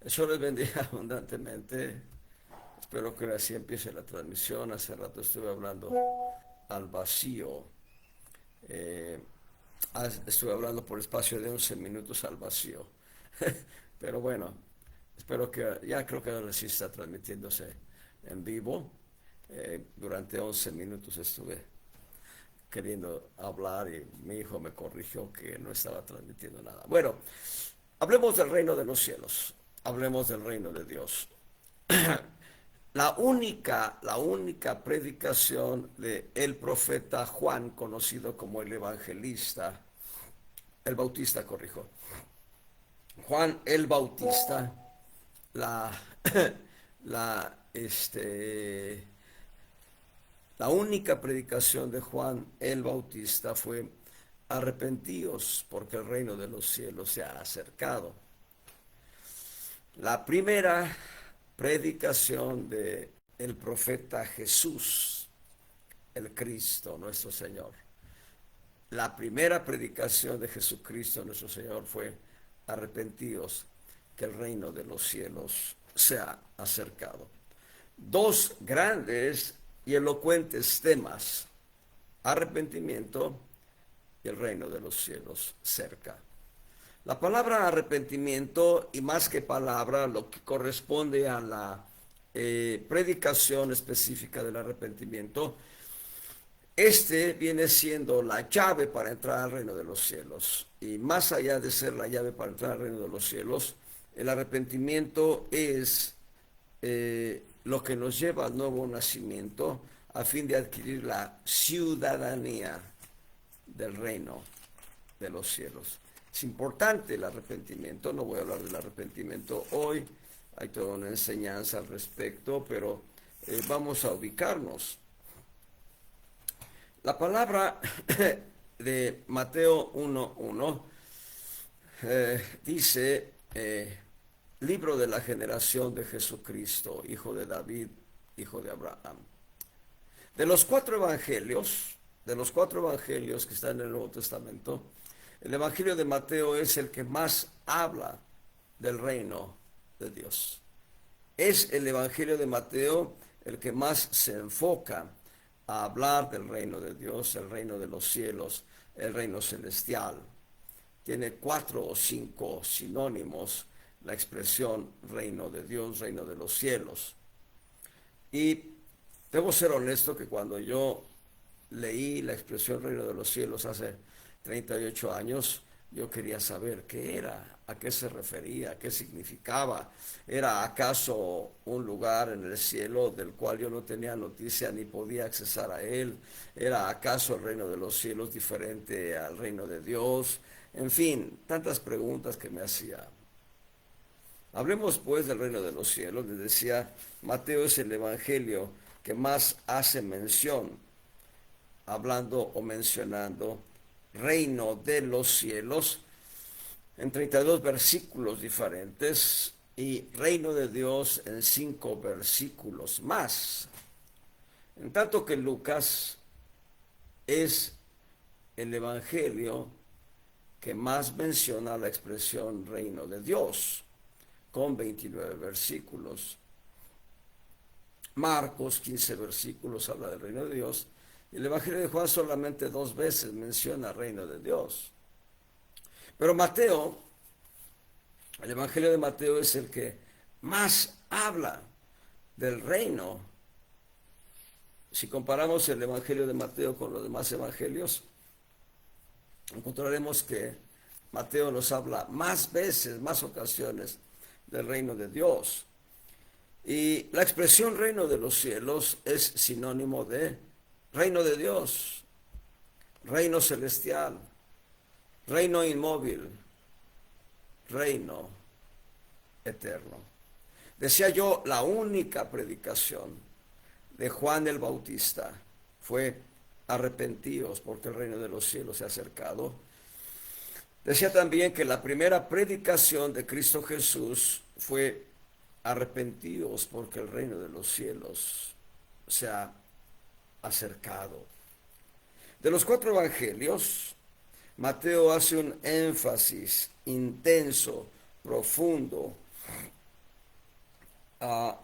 Eso les bendiga abundantemente. Espero que así empiece la transmisión. Hace rato estuve hablando al vacío. Eh, Estuve hablando por espacio de 11 minutos al vacío. Pero bueno, espero que ya creo que ahora sí está transmitiéndose en vivo. Durante 11 minutos estuve queriendo hablar y mi hijo me corrigió que no estaba transmitiendo nada. Bueno, hablemos del reino de los cielos. Hablemos del reino de Dios. La única predicación de el profeta Juan, conocido como el evangelista, el bautista, corrijo, Juan el Bautista, la, la, este, la única predicación de Juan el Bautista fue: arrepentíos porque el reino de los cielos se ha acercado. La primera predicación de el profeta Jesús, el Cristo, nuestro Señor. La primera predicación de Jesucristo, nuestro Señor, fue: arrepentíos, que el reino de los cielos se ha acercado. Dos grandes y elocuentes temas: arrepentimiento y el reino de los cielos cerca. La palabra arrepentimiento, y más que palabra, lo que corresponde a la predicación específica del arrepentimiento, viene siendo la llave para entrar al reino de los cielos. Y más allá de ser la llave para entrar al reino de los cielos, el arrepentimiento es lo que nos lleva al nuevo nacimiento a fin de adquirir la ciudadanía del reino de los cielos. Es importante el arrepentimiento. No voy a hablar del arrepentimiento hoy, hay toda una enseñanza al respecto, pero vamos a ubicarnos. La palabra de Mateo 1:1 dice: libro de la generación de Jesucristo, hijo de David, hijo de Abraham. De los cuatro evangelios, que están en el Nuevo Testamento, el evangelio de Mateo es el que más habla del reino de Dios. Es el evangelio de Mateo el que más se enfoca a hablar del reino de Dios, el reino de los cielos, el reino celestial. Tiene 4 o 5 sinónimos la expresión reino de Dios, reino de los cielos. Y debo ser honesto que cuando yo leí la expresión reino de los cielos hace 38 años, yo quería saber qué era, a qué se refería, qué significaba. ¿Era acaso un lugar en el cielo del cual yo no tenía noticia ni podía accesar a él? ¿Era acaso el reino de los cielos diferente al reino de Dios? En fin, tantas preguntas que me hacía. Hablemos pues del reino de los cielos. Les decía, Mateo es el evangelio que más hace mención, hablando o mencionando reino de los cielos en 32 versículos diferentes y reino de Dios en 5 versículos más. En tanto que Lucas es el evangelio que más menciona la expresión reino de Dios, con 29 versículos. Marcos, 15 versículos, habla del reino de Dios. Y el evangelio de Juan solamente 2 veces menciona el reino de Dios. Pero Mateo, el evangelio de Mateo es el que más habla del reino. Si comparamos el evangelio de Mateo con los demás evangelios, encontraremos que Mateo nos habla más veces, más ocasiones del reino de Dios. Y la expresión reino de los cielos es sinónimo de reino de Dios, reino celestial, reino inmóvil, reino eterno. Decía yo, la única predicación de Juan el Bautista fue: arrepentíos porque el reino de los cielos se ha acercado. Decía también que la primera predicación de Cristo Jesús fue: arrepentíos porque el reino de los cielos se ha acercado. De los 4 evangelios, Mateo hace un énfasis intenso, profundo,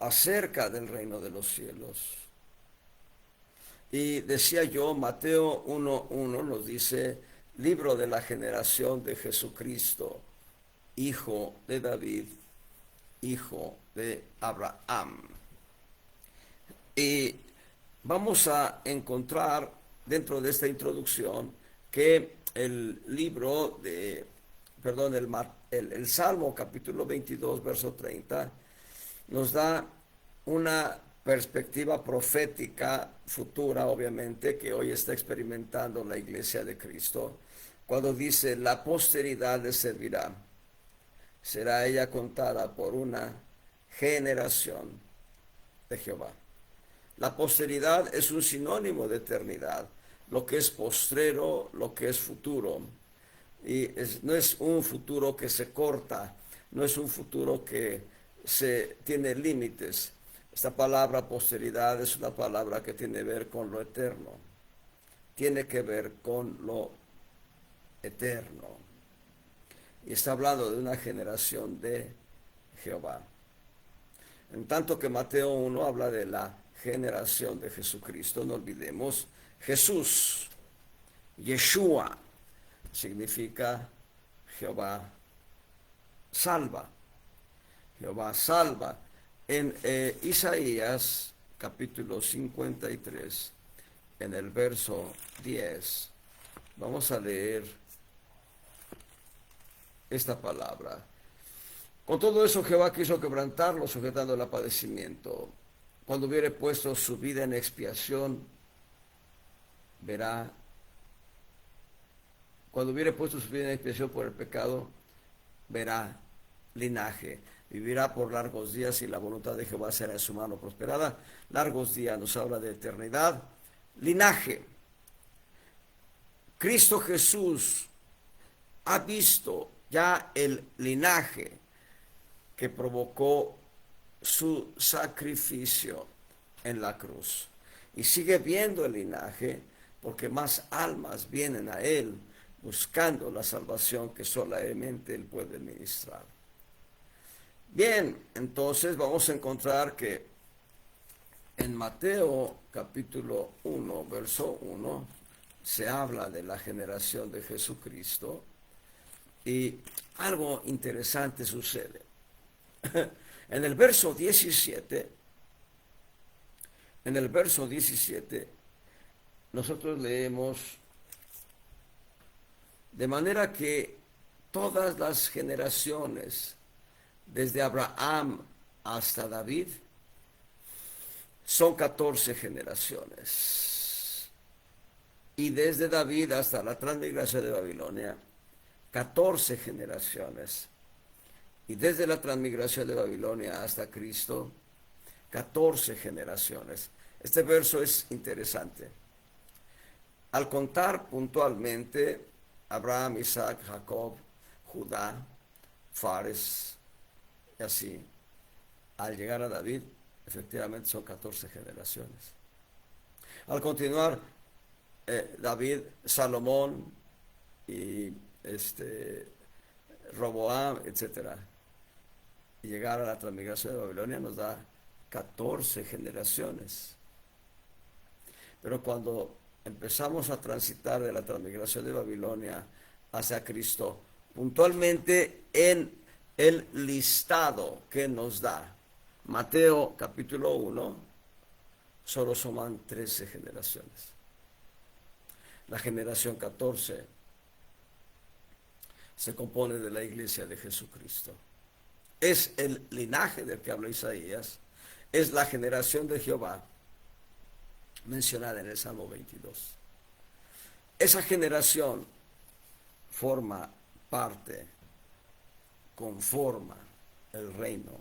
acerca del reino de los cielos. Y decía yo, Mateo 1:1 nos dice, libro de la generación de Jesucristo, hijo de David, hijo de Abraham. Y vamos a encontrar dentro de esta introducción que el libro de, perdón, el Salmo capítulo 22, verso 30, nos da una perspectiva profética futura, obviamente, que hoy está experimentando la iglesia de Cristo, cuando dice, la posteridad le servirá, será ella contada por una generación de Jehová. La posteridad es un sinónimo de eternidad, lo que es postrero, lo que es futuro. Y no es un futuro que se corta, no es un futuro que se tiene límites. Esta palabra posteridad es una palabra que tiene que ver con lo eterno, tiene que ver con lo eterno. Y está hablando de una generación de Jehová. En tanto que Mateo 1 habla de la generación de Jesucristo, no olvidemos, Jesús, Yeshua, significa Jehová salva. Jehová salva. En Isaías capítulo 53, en el verso 10, vamos a leer esta palabra. Con todo eso Jehová quiso quebrantarlo, sujetando el padecimiento. Cuando hubiere puesto su vida en expiación, verá. Cuando hubiere puesto su vida en expiación por el pecado, verá linaje. Vivirá por largos días y la voluntad de Jehová será en su mano prosperada. Largos días nos habla de eternidad. Linaje. Cristo Jesús ha visto ya el linaje que provocó su sacrificio en la cruz. Y sigue viendo el linaje porque más almas vienen a Él buscando la salvación que solamente Él puede ministrar. Bien, entonces vamos a encontrar que en Mateo capítulo 1, verso 1, se habla de la generación de Jesucristo y algo interesante sucede. En el verso 17, nosotros leemos, de manera que todas las generaciones, desde Abraham hasta David, son 14 generaciones. Y desde David hasta la transmigración de Babilonia, 14 generaciones. Y desde la transmigración de Babilonia hasta Cristo, 14 generaciones. Este verso es interesante. Al contar puntualmente Abraham, Isaac, Jacob, Judá, Fares, y así, al llegar a David, efectivamente son 14 generaciones. Al continuar, David, Salomón y Roboam, etcétera, y llegar a la transmigración de Babilonia nos da 14 generaciones. Pero cuando empezamos a transitar de la transmigración de Babilonia hacia Cristo, puntualmente en el listado que nos da Mateo capítulo 1, solo suman 13 generaciones. La generación 14 se compone de la iglesia de Jesucristo. Es el linaje del que habla Isaías, es la generación de Jehová mencionada en el Salmo 22. Esa generación forma parte, conforma el reino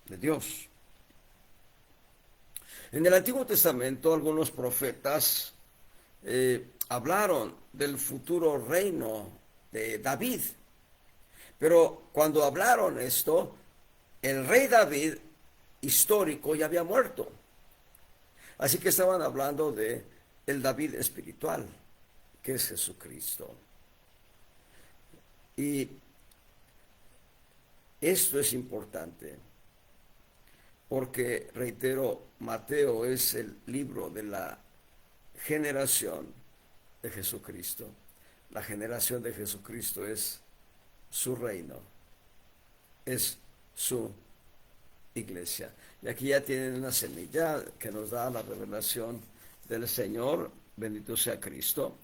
de Dios. En el Antiguo Testamento algunos profetas hablaron del futuro reino de David, pero cuando hablaron esto, el rey David histórico ya había muerto. Así que estaban hablando de el David espiritual, que es Jesucristo. Y esto es importante. porque, reitero, Mateo es el libro de la generación de Jesucristo. La generación de Jesucristo es su reino, es su iglesia. Y aquí ya tienen una semilla que nos da la revelación del Señor, bendito sea Cristo.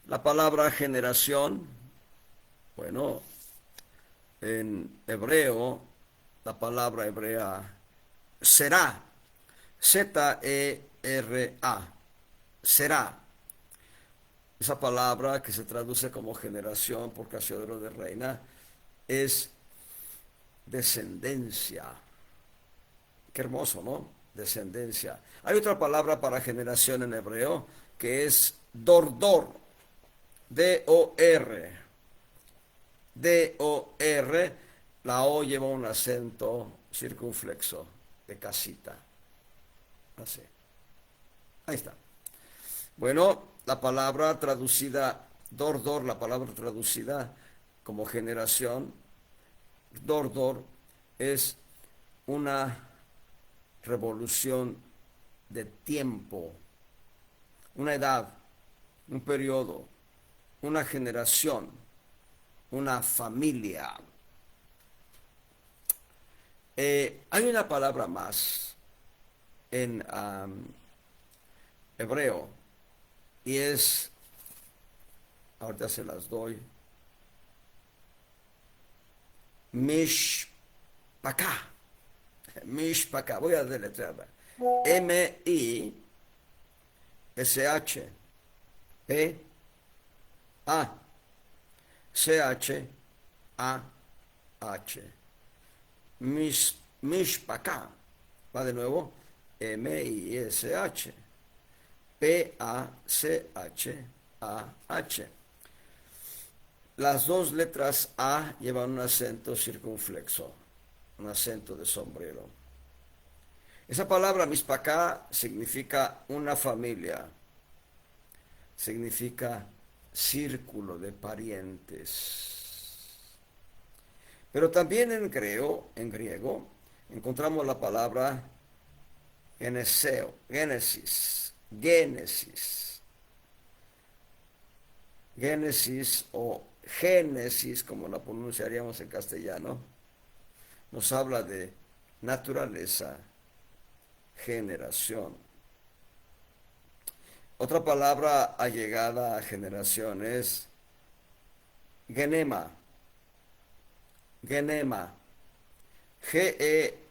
La palabra generación, bueno, en hebreo, la palabra hebrea será, Z-E-R-A, será. Esa palabra que se traduce como generación por Casiodoro de Reina es descendencia. Qué hermoso, ¿no? Descendencia. Hay otra palabra para generación en hebreo que es dordor. D-O-R. D-O-R. La O lleva un acento circunflexo de casita. Así. Ahí está. Bueno, la palabra traducida, dordor, la palabra traducida como generación, dordor, es una revolución de tiempo, una edad, un periodo, una generación, una familia. Hay una palabra más en hebreo y es, ahorita se las doy, mishpaka. Mishpaka, voy a deletrearla. M-I-S-H-P-A-C-H-A-H. Mishpaka. Va de nuevo. M-I-S-H. P-A-C-H-A-H. Las dos letras A llevan un acento circunflexo, un acento de sombrero. Esa palabra mispacá significa una familia, significa círculo de parientes. Pero también en griego, encontramos la palabra geneseo, génesis, o génesis, como la pronunciaríamos en castellano, nos habla de naturaleza, generación. Otra palabra allegada a generación es genema, genema, G-E-N-E-M-A.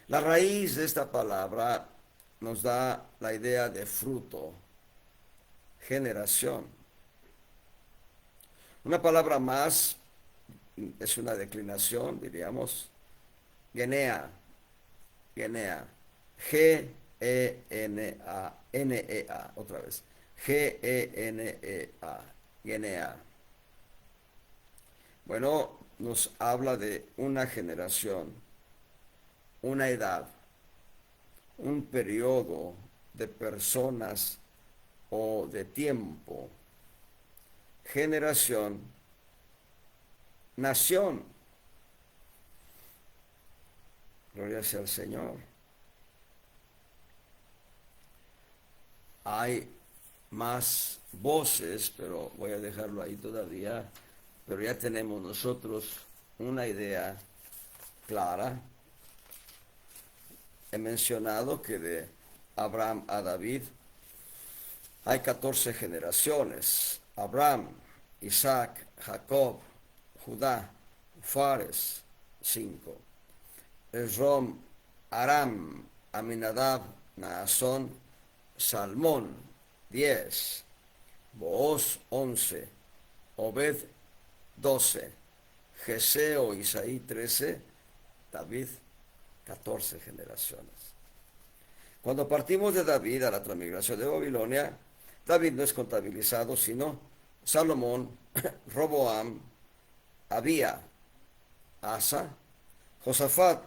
La raíz de esta palabra nos da la idea de fruto, generación. Una palabra más es una declinación, diríamos, genea, genea, G-E-N-A-N-E-A, otra vez, G-E-N-E-A, genea. Bueno, nos habla de una generación, una edad, un periodo de personas o de tiempo, generación, nación. Gloria sea al Señor. Hay más voces, pero voy a dejarlo ahí todavía. Pero ya tenemos nosotros una idea clara. He mencionado que de Abraham a David hay 14 generaciones. Abraham, Isaac, Jacob, Judá, Fares, 5. Esrom, Aram, Aminadab, Naasón, Salmón, 10. Booz, 11. Obed, 12. Jeseo, Isaí, 13. David, 14 generaciones. Cuando partimos de David a la transmigración de Babilonia, David no es contabilizado, sino Salomón, Roboam, Abía, Asa, Josafat,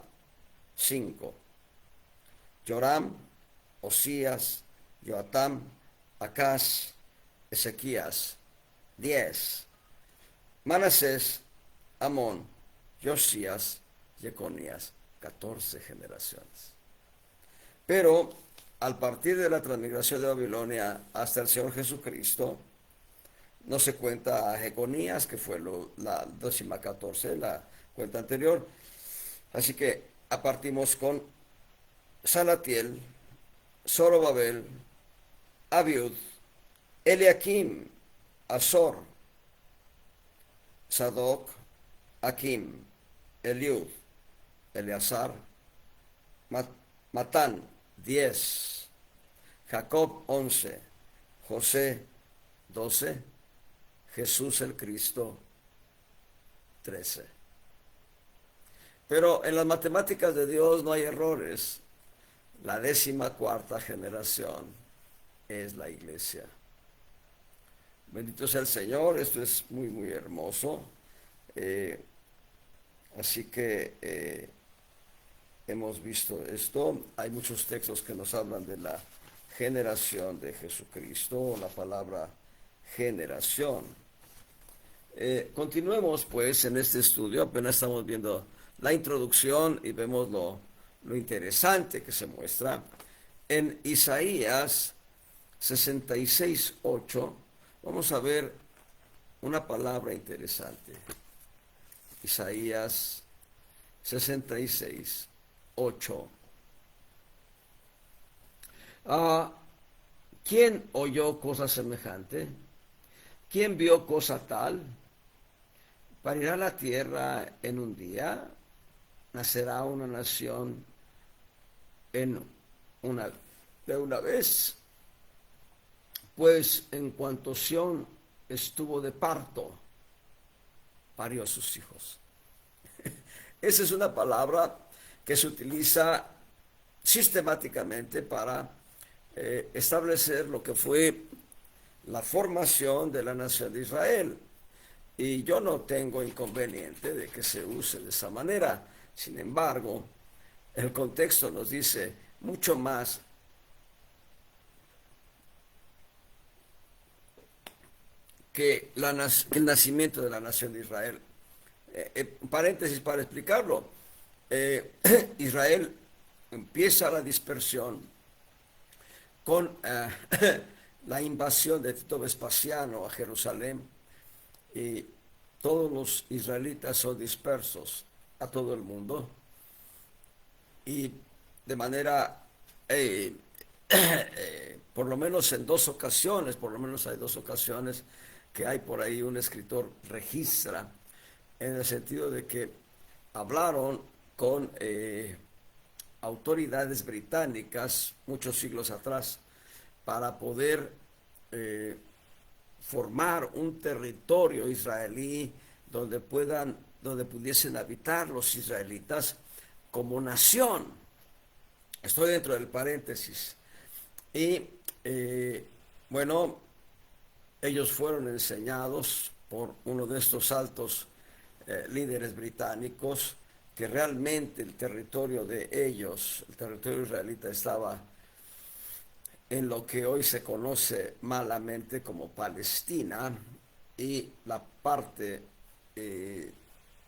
5. Joram, Osías, Joatam, Acaz, Ezequías, 10. Manasés, Amón, Josías, Jeconías, 14 generaciones. Pero al partir de la transmigración de Babilonia hasta el Señor Jesucristo, no se cuenta a Jeconías, que fue la 14ª, la cuenta anterior. Así que partimos con Salatiel, Zorobabel, Abiud, Eliakim, Azor, Sadoc, Akim, Eliud, Eleazar, Matán, 10, Jacob, 11, José, 12, Jesús el Cristo, 13. Pero en las matemáticas de Dios no hay errores. La 14ª generación es la iglesia. Bendito sea el Señor, esto es muy, muy hermoso. Así que hemos visto esto. Hay muchos textos que nos hablan de la generación de Jesucristo, la palabra generación. Continuemos pues en este estudio, apenas estamos viendo la introducción y vemos lo interesante que se muestra en Isaías 66:8. Vamos a ver una palabra interesante. Isaías 66:8. ¿Quién oyó cosa semejante? ¿Quién vio cosa tal? ¿Parirá la tierra en un día? ¿Nacerá una nación de una vez? Pues en cuanto Sión estuvo de parto, parió a sus hijos. Esa es una palabra que se utiliza sistemáticamente para establecer lo que fue la formación de la nación de Israel. Y yo no tengo inconveniente de que se use de esa manera. Sin embargo, el contexto nos dice mucho más que el nacimiento de la nación de Israel. Paréntesis para explicarlo. Israel empieza la dispersión con la invasión de Tito Vespasiano a Jerusalén, y todos los israelitas son dispersos a todo el mundo, y de manera por lo menos hay dos ocasiones que hay por ahí un escritor registra, en el sentido de que hablaron con autoridades británicas muchos siglos atrás para poder formar un territorio israelí donde pudiesen habitar los israelitas como nación. Estoy dentro del paréntesis. Y bueno, ellos fueron enseñados por uno de estos altos líderes británicos que realmente el territorio de ellos, el territorio israelita, estaba en lo que hoy se conoce malamente como Palestina, y la parte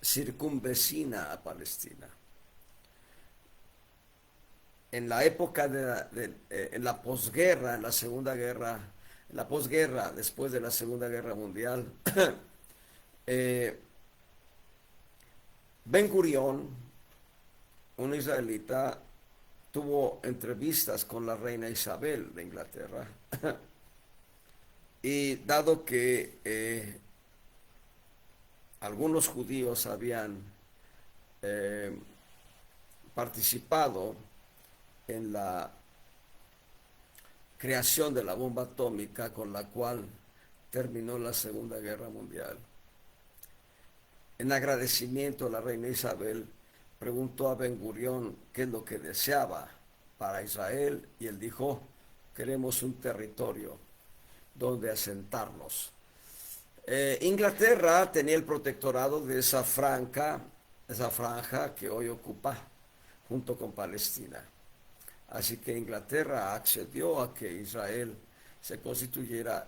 circunvecina a Palestina. En la época en la posguerra, en la posguerra, después de la Segunda Guerra Mundial, Ben Gurión, un israelita, tuvo entrevistas con la reina Isabel de Inglaterra, y dado que algunos judíos habían participado en la creación de la bomba atómica con la cual terminó la Segunda Guerra Mundial, en agradecimiento, la reina Isabel preguntó a Ben Gurión qué es lo que deseaba para Israel, y él dijo: queremos un territorio donde asentarnos. Inglaterra tenía el protectorado de esa franja que hoy ocupa junto con Palestina. Así que Inglaterra accedió a que Israel se constituyera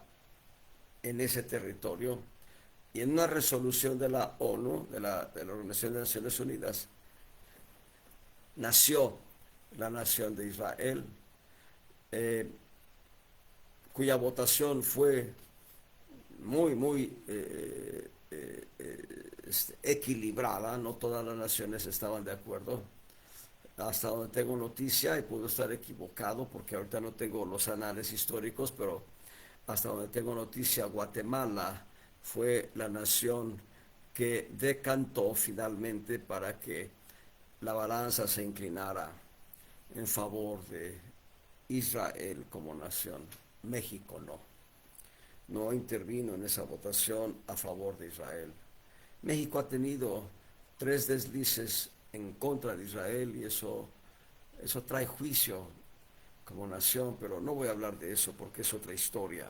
en ese territorio y en una resolución de la ONU, de la Organización de Naciones Unidas, nació la nación de Israel, cuya votación fue muy equilibrada. No todas las naciones estaban de acuerdo. Hasta donde tengo noticia, y puedo estar equivocado porque ahorita no tengo los anales históricos, pero hasta donde tengo noticia, Guatemala fue la nación que decantó finalmente para que la balanza se inclinara en favor de Israel como nación. México no intervino en esa votación a favor de Israel. México ha tenido 3 deslices en contra de Israel, y eso trae juicio como nación, pero no voy a hablar de eso porque es otra historia.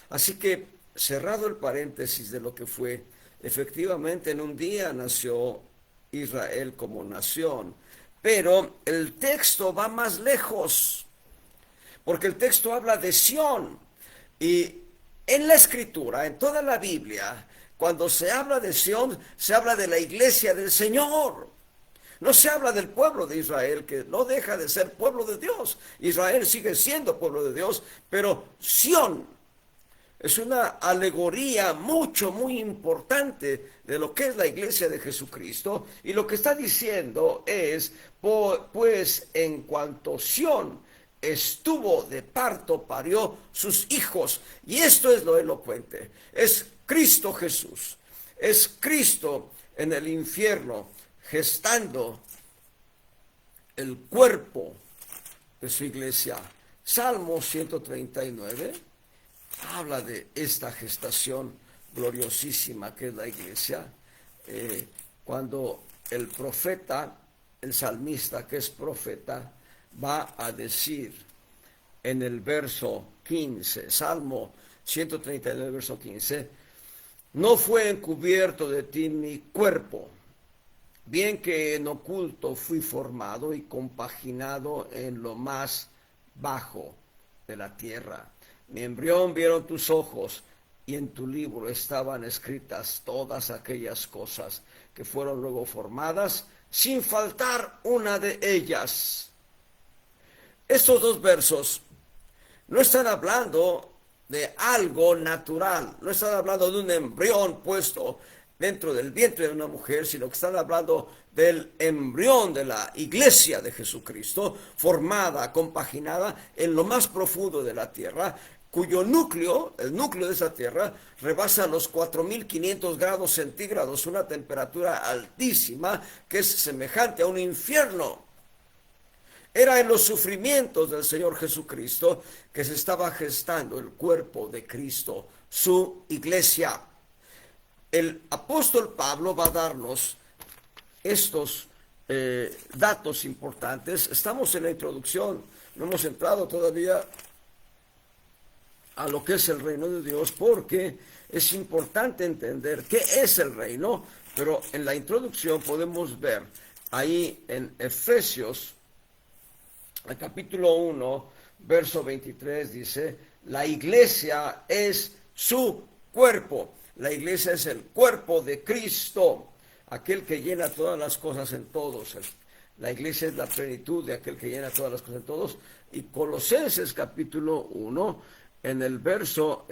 Así que, cerrado el paréntesis de lo que fue, efectivamente en un día nació Israel como nación, pero el texto va más lejos, porque el texto habla de Sión, y en la Escritura, en toda la Biblia, cuando se habla de Sión, se habla de la iglesia del Señor. No se habla del pueblo de Israel, que no deja de ser pueblo de Dios. Israel sigue siendo pueblo de Dios, pero Sión es una alegoría muy importante de lo que es la iglesia de Jesucristo. Y lo que está diciendo es, pues en cuanto Sión estuvo de parto, parió sus hijos. Y esto es lo elocuente. Es Cristo Jesús. Es Cristo en el infierno, gestando el cuerpo de su iglesia. Salmo 139 habla de esta gestación gloriosísima que es la iglesia. Cuando el profeta, el salmista que es profeta, va a decir en el verso 15, Salmo 139, verso 15, no fue encubierto de ti mi cuerpo, bien que en oculto fui formado y compaginado en lo más bajo de la tierra. Mi embrión vieron tus ojos, y en tu libro estaban escritas todas aquellas cosas que fueron luego formadas, sin faltar una de ellas. Estos 2 versos no están hablando de algo natural, no están hablando de un embrión puesto dentro del vientre de una mujer, sino que están hablando del embrión de la iglesia de Jesucristo, formada, compaginada en lo más profundo de la tierra, cuyo núcleo, el núcleo de esa tierra, rebasa los 4.500 grados centígrados, una temperatura altísima que es semejante a un infierno. Era en los sufrimientos del Señor Jesucristo que se estaba gestando el cuerpo de Cristo, su iglesia. El apóstol Pablo va a darnos estos datos importantes. Estamos en la introducción, no hemos entrado todavía a lo que es el reino de Dios, porque es importante entender qué es el reino, pero en la introducción podemos ver ahí en Efesios, el capítulo 1, verso 23, dice, la iglesia es su cuerpo. La iglesia es el cuerpo de Cristo, aquel que llena todas las cosas en todos. La iglesia es la plenitud de aquel que llena todas las cosas en todos. Y Colosenses capítulo 1, en el verso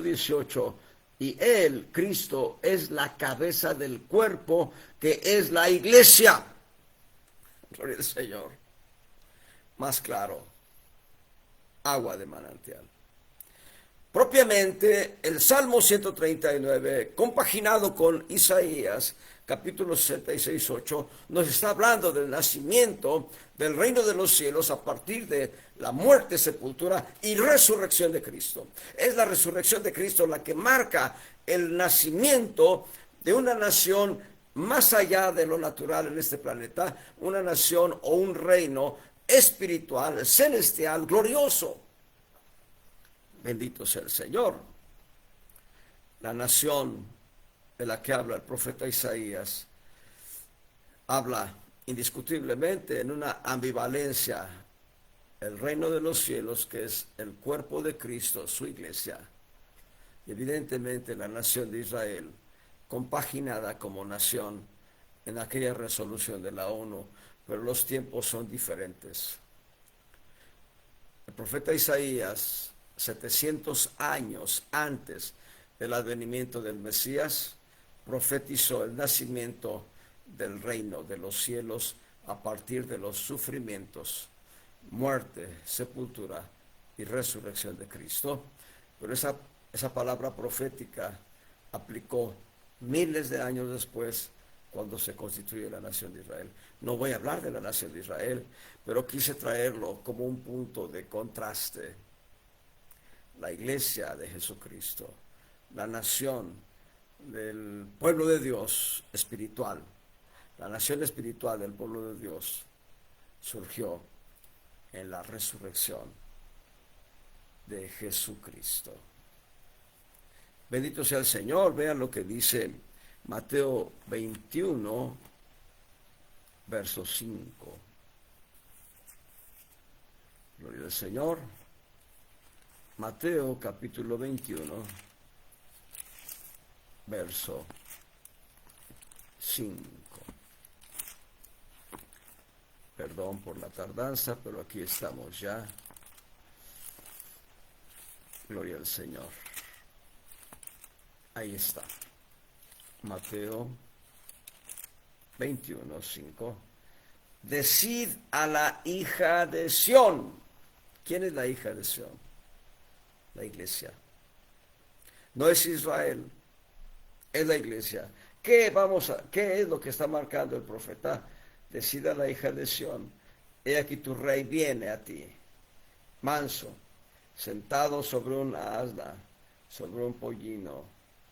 18, y él, Cristo, es la cabeza del cuerpo, que es la iglesia. Gloria al Señor. Más claro, agua de manantial. Propiamente, el Salmo 139, compaginado con Isaías, capítulo 66, 8, nos está hablando del nacimiento del reino de los cielos a partir de la muerte, sepultura y resurrección de Cristo. Es la resurrección de Cristo la que marca el nacimiento de una nación más allá de lo natural en este planeta, una nación o un reino espiritual, celestial, glorioso. Bendito sea el Señor. La nación de la que habla el profeta Isaías habla indiscutiblemente en una ambivalencia. El reino de los cielos, que es el cuerpo de Cristo, su iglesia, Y evidentemente la nación de Israel, compaginada como nación en aquella resolución de la ONU, pero los tiempos son diferentes. El profeta Isaías, 700 años antes del advenimiento del Mesías, profetizó el nacimiento del reino de los cielos a partir de los sufrimientos, muerte, sepultura y resurrección de Cristo. Pero esa palabra profética aplicó miles de años después, cuando se constituye la nación de Israel. No voy a hablar de la nación de Israel, pero quise traerlo como un punto de contraste. La iglesia de Jesucristo, la nación del pueblo de Dios espiritual, la nación espiritual del pueblo de Dios, surgió en la resurrección de Jesucristo. Bendito sea el Señor. Vean lo que dice Mateo 21, verso 5. Gloria al Señor. Mateo capítulo 21, verso 5. Perdón por la tardanza, pero aquí estamos ya. Gloria al Señor. Ahí está. Mateo 21, 5. Decid a la hija de Sión. ¿Quién es la hija de Sión? La iglesia. No es Israel, es la iglesia. ¿Qué es lo que está marcando el profeta? Decid a la hija de Sión, he aquí tu rey viene a ti, manso, sentado sobre un asna, sobre un pollino,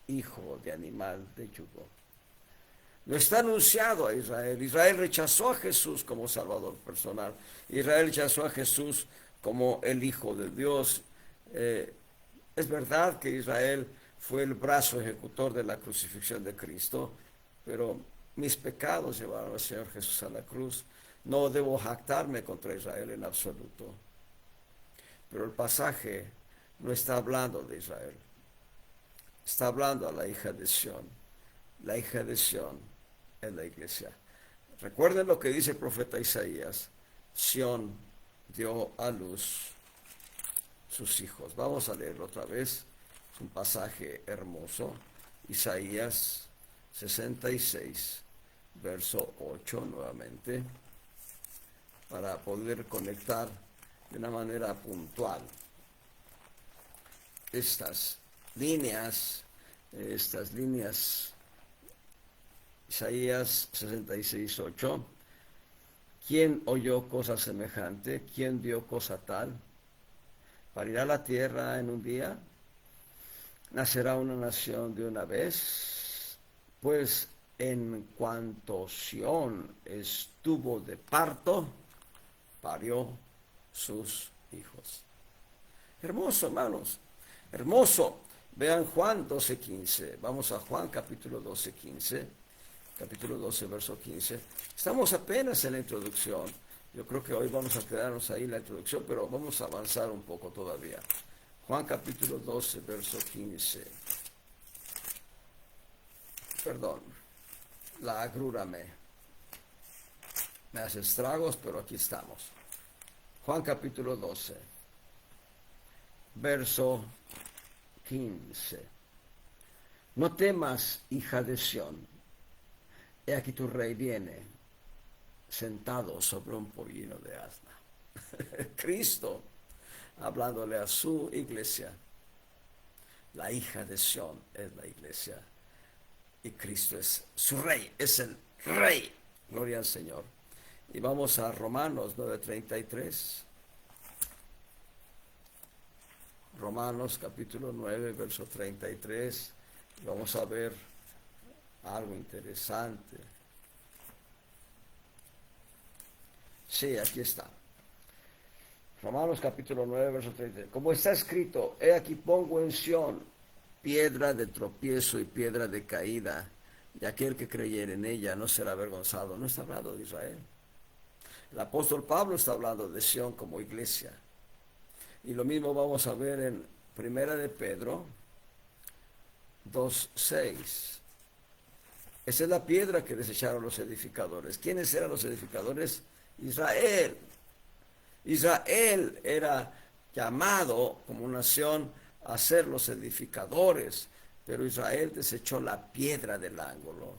hijo de animal de yugo. No está anunciado a Israel. Israel rechazó a Jesús como Salvador personal. Israel rechazó a Jesús como el Hijo de Dios. Es verdad que Israel fue el brazo ejecutor de la crucifixión de Cristo, pero mis pecados llevaron al Señor Jesús a la cruz. No debo jactarme contra Israel en absoluto. Pero el pasaje no está hablando de Israel. Está hablando a la hija de Sión. La hija de Sión es la iglesia. Recuerden lo que dice el profeta Isaías. Sión dio a luz sus hijos. Vamos a leerlo otra vez. Es un pasaje hermoso. Isaías 66, verso 8 nuevamente, para poder conectar de una manera puntual estas líneas. Isaías 66, 8. ¿Quién oyó cosa semejante? ¿Quién vio cosa tal? ¿Parirá la tierra en un día? ¿Nacerá una nación de una vez? Pues en cuanto Sión estuvo de parto, parió sus hijos. Hermoso, hermanos, hermoso. Vean Juan 12:15. Vamos a Juan capítulo 12:15. Capítulo 12, verso 15. Estamos apenas en la introducción. Yo creo que hoy vamos a quedarnos ahí en la introducción, pero vamos a avanzar un poco todavía. Juan capítulo 12, verso 15. Perdón, la agrura me hace estragos, pero aquí estamos. Juan capítulo 12, verso 15. No temas, hija de Sión, he aquí tu rey viene, sentado sobre un pollino de asna. Cristo, hablándole a su iglesia. La hija de Sión es la iglesia. Y Cristo es su rey, es el rey. Gloria al Señor. Y vamos a Romanos 9:33. Romanos capítulo 9, verso 33. Vamos a ver algo interesante. Sí, aquí está. Romanos capítulo 9, verso 33. Como está escrito, he aquí pongo en Sión piedra de tropiezo y piedra de caída, y aquel que creyere en ella no será avergonzado. No está hablando de Israel. El apóstol Pablo está hablando de Sión como iglesia. Y lo mismo vamos a ver en Primera de Pedro, 2:6. Esa es la piedra que desecharon los edificadores. ¿Quiénes eran los edificadores? Israel. Israel era llamado como nación a ser los edificadores, pero Israel desechó la piedra del ángulo,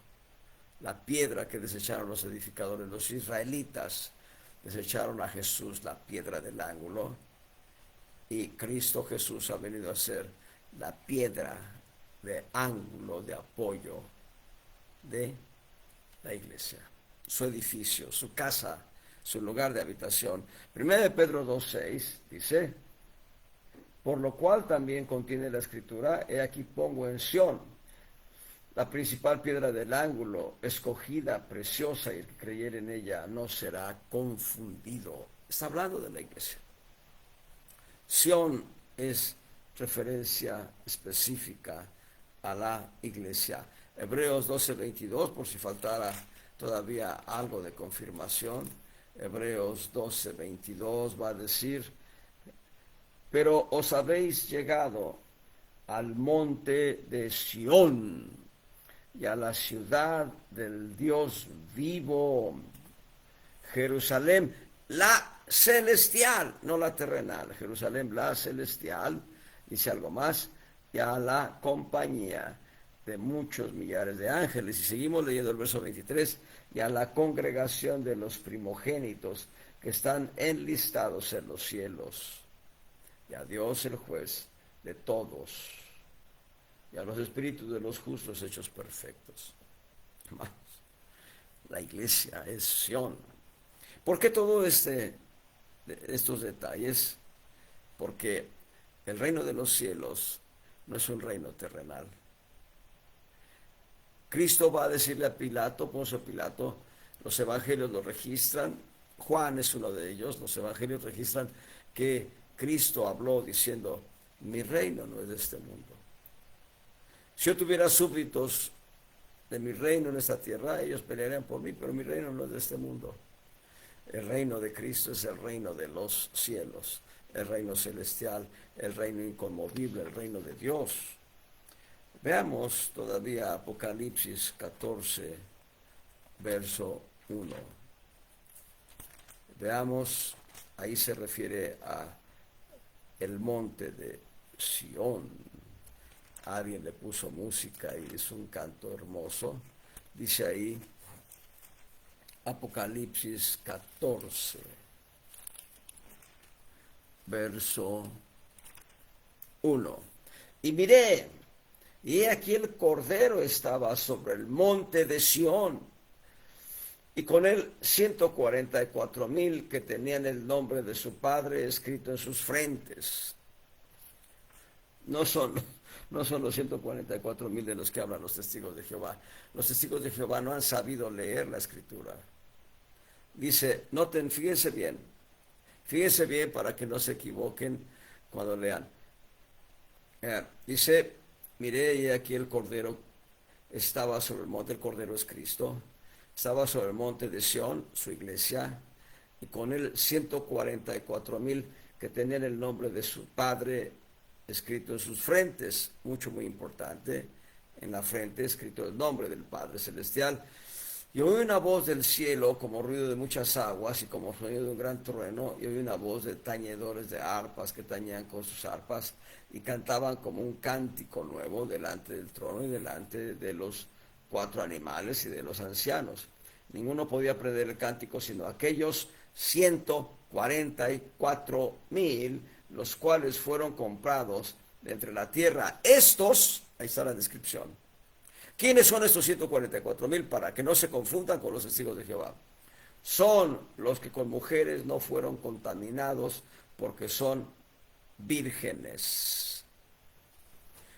la piedra que desecharon los edificadores. Los israelitas desecharon a Jesús, la piedra del ángulo, y Cristo Jesús ha venido a ser la piedra de ángulo, de apoyo de la iglesia, su edificio, su casa, su lugar de habitación. 1 Pedro 2:6 dice: por lo cual también contiene la escritura: he aquí pongo en Sión la principal piedra del ángulo, escogida, preciosa, y el que creyere en ella no será confundido. Está hablando de la iglesia. Sión es referencia específica a la iglesia. Hebreos 12:22, por si faltara todavía algo de confirmación. Hebreos 12:22 va a decir: pero os habéis llegado al monte de Sión y a la ciudad del Dios vivo, Jerusalén, la celestial, no la terrenal, Jerusalén, la celestial, dice algo más, y a la compañía de muchos millares de ángeles. Y seguimos leyendo el verso 23, y a la congregación de los primogénitos que están enlistados en los cielos, y a Dios el juez de todos, y a los espíritus de los justos hechos perfectos. Hermanos, la iglesia es Sión. ¿Por qué todo estos detalles? Porque el reino de los cielos no es un reino terrenal. Cristo va a decirle a Pilato, Poncio Pilato, los evangelios lo registran, Juan es uno de ellos, los evangelios registran que Cristo habló diciendo: mi reino no es de este mundo. Si yo tuviera súbditos de mi reino en esta tierra, ellos pelearían por mí, pero mi reino no es de este mundo. El reino de Cristo es el reino de los cielos, el reino celestial, el reino inconmovible, el reino de Dios. Veamos todavía Apocalipsis 14, verso 1. Veamos, ahí se refiere a el monte de Sión. Alguien le puso música y es un canto hermoso. Dice ahí, Apocalipsis 14, verso 1. Y miré, y aquí el Cordero estaba sobre el monte de Sión, y con él 144,000 que tenían el nombre de su Padre escrito en sus frentes. No son los 144,000 de los que hablan los testigos de Jehová. Los testigos de Jehová no han sabido leer la escritura. Dice, noten, fíjense bien para que no se equivoquen cuando lean. Dice, miré y aquí el Cordero estaba sobre el monte. El Cordero es Cristo. Estaba sobre el monte de Sión, su iglesia, y con él 144,000 que tenían el nombre de su Padre escrito en sus frentes. Muy importante, en la frente escrito el nombre del Padre Celestial. Y oí una voz del cielo como ruido de muchas aguas y como sonido de un gran trueno, y oí una voz de tañedores de arpas que tañían con sus arpas y cantaban como un cántico nuevo delante del trono y delante de los 4 animales y de los ancianos. Ninguno podía aprender el cántico sino aquellos 144,000, los cuales fueron comprados de entre la tierra. Estos, ahí está la descripción. ¿Quiénes son estos 144,000? Para que no se confundan con los testigos de Jehová. Son los que con mujeres no fueron contaminados porque son vírgenes.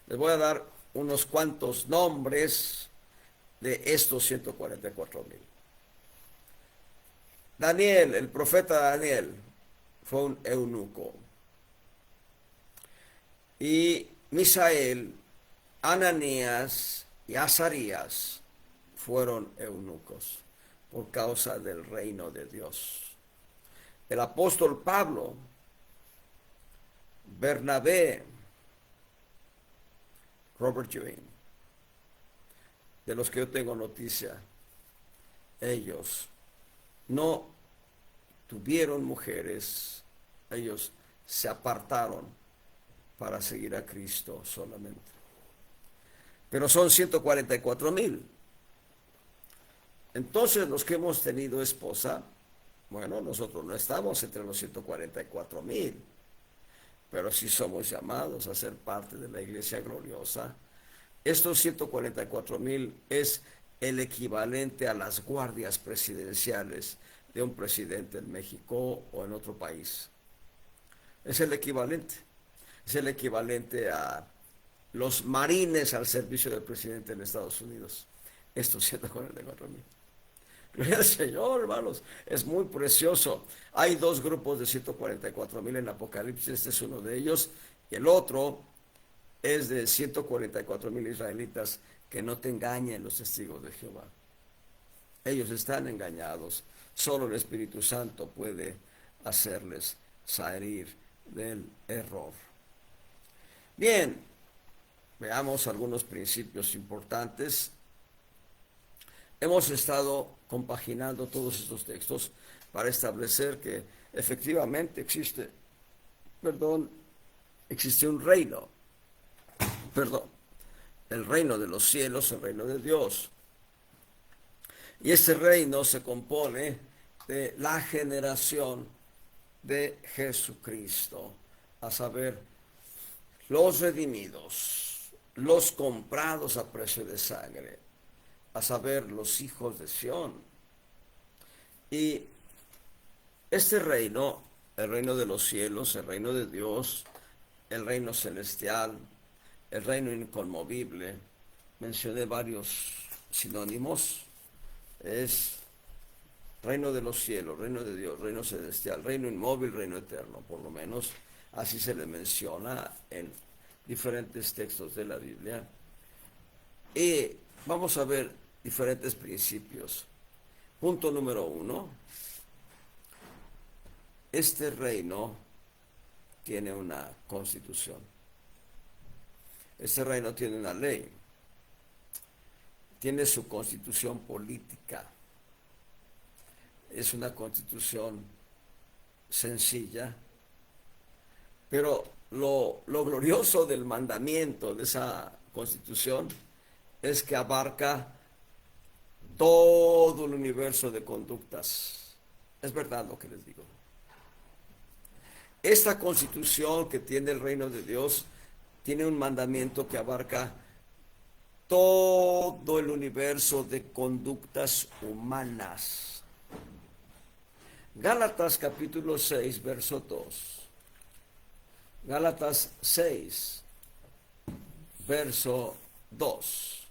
Les voy a dar unos cuantos nombres de estos 144,000. Daniel, el profeta Daniel, fue un eunuco. Y Misael, Ananías y Azarías fueron eunucos por causa del reino de Dios. El apóstol Pablo, Bernabé, Robert Ewing, de los que yo tengo noticia, ellos no tuvieron mujeres, ellos se apartaron para seguir a Cristo solamente. Pero son 144,000. Entonces los que hemos tenido esposa, bueno, nosotros no estamos entre los 144,000, pero sí somos llamados a ser parte de la iglesia gloriosa. Estos 144,000 es el equivalente a las guardias presidenciales de un presidente en México o en otro país. Es el equivalente. Es el equivalente a los marines al servicio del presidente en Estados Unidos. Estos 144,000. Gloria al Señor, hermanos. Es muy precioso. Hay dos grupos de 144,000 en Apocalipsis. Este es uno de ellos. Y el otro es de 144,000 israelitas. Que no te engañen los testigos de Jehová. Ellos están engañados. Solo el Espíritu Santo puede hacerles salir del error. Bien, veamos algunos principios importantes. Hemos estado compaginando todos estos textos para establecer que efectivamente existe un reino, el reino de los cielos, el reino de Dios. Y ese reino se compone de la generación de Jesucristo, a saber, los redimidos, los comprados a precio de sangre, a saber, los hijos de Sión. Y este reino, el reino de los cielos, el reino de Dios, el reino celestial, el reino inconmovible, mencioné varios sinónimos, es reino de los cielos, reino de Dios, reino celestial, reino inmóvil, reino eterno, por lo menos así se le menciona en diferentes textos de la Biblia. Y vamos a ver diferentes principios. Punto número 1. Este reino tiene una constitución. Este reino tiene una ley. Tiene su constitución política. Es una constitución sencilla, pero lo glorioso del mandamiento de esa constitución es que abarca todo el universo de conductas. Es verdad lo que les digo. Esta constitución que tiene el reino de Dios tiene un mandamiento que abarca todo el universo de conductas humanas. Gálatas capítulo 6, verso 2. Gálatas 6, verso 2.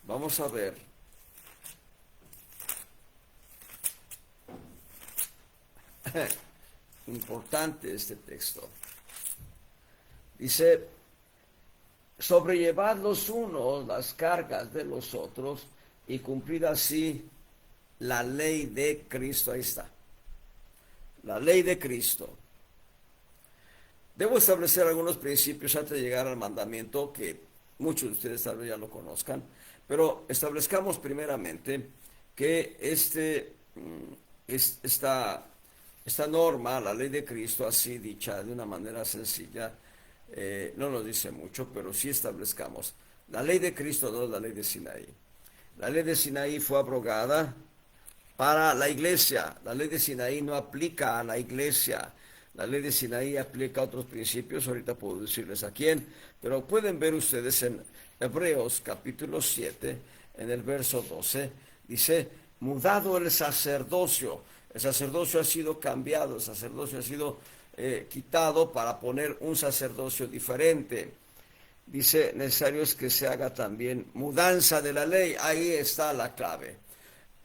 Vamos a ver. Importante este texto. Dice, sobrellevad los unos las cargas de los otros y cumplid así la ley de Cristo. Ahí está. La ley de Cristo. Debo establecer algunos principios antes de llegar al mandamiento que muchos de ustedes tal vez ya lo conozcan, pero establezcamos primeramente que esta norma, la ley de Cristo, así dicha de una manera sencilla, no nos dice mucho, pero sí establezcamos. La ley de Cristo no es la ley de Sinaí. La ley de Sinaí fue abrogada para la iglesia. La ley de Sinaí no aplica a la iglesia. La ley de Sinaí aplica a otros principios, ahorita puedo decirles a quién, pero pueden ver ustedes en Hebreos capítulo 7, en el verso 12, dice, mudado el sacerdocio ha sido cambiado, el sacerdocio ha sido quitado para poner un sacerdocio diferente. Dice, necesario es que se haga también mudanza de la ley, ahí está la clave.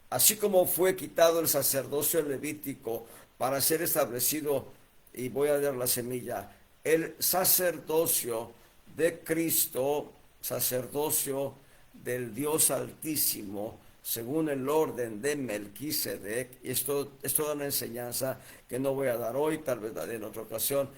Así como fue quitado el sacerdocio levítico para ser establecido, y voy a dar la semilla, el sacerdocio de Cristo, sacerdocio del Dios Altísimo, según el orden de Melquisedec. Y esto es toda una enseñanza que no voy a dar hoy, tal vez daré en otra ocasión.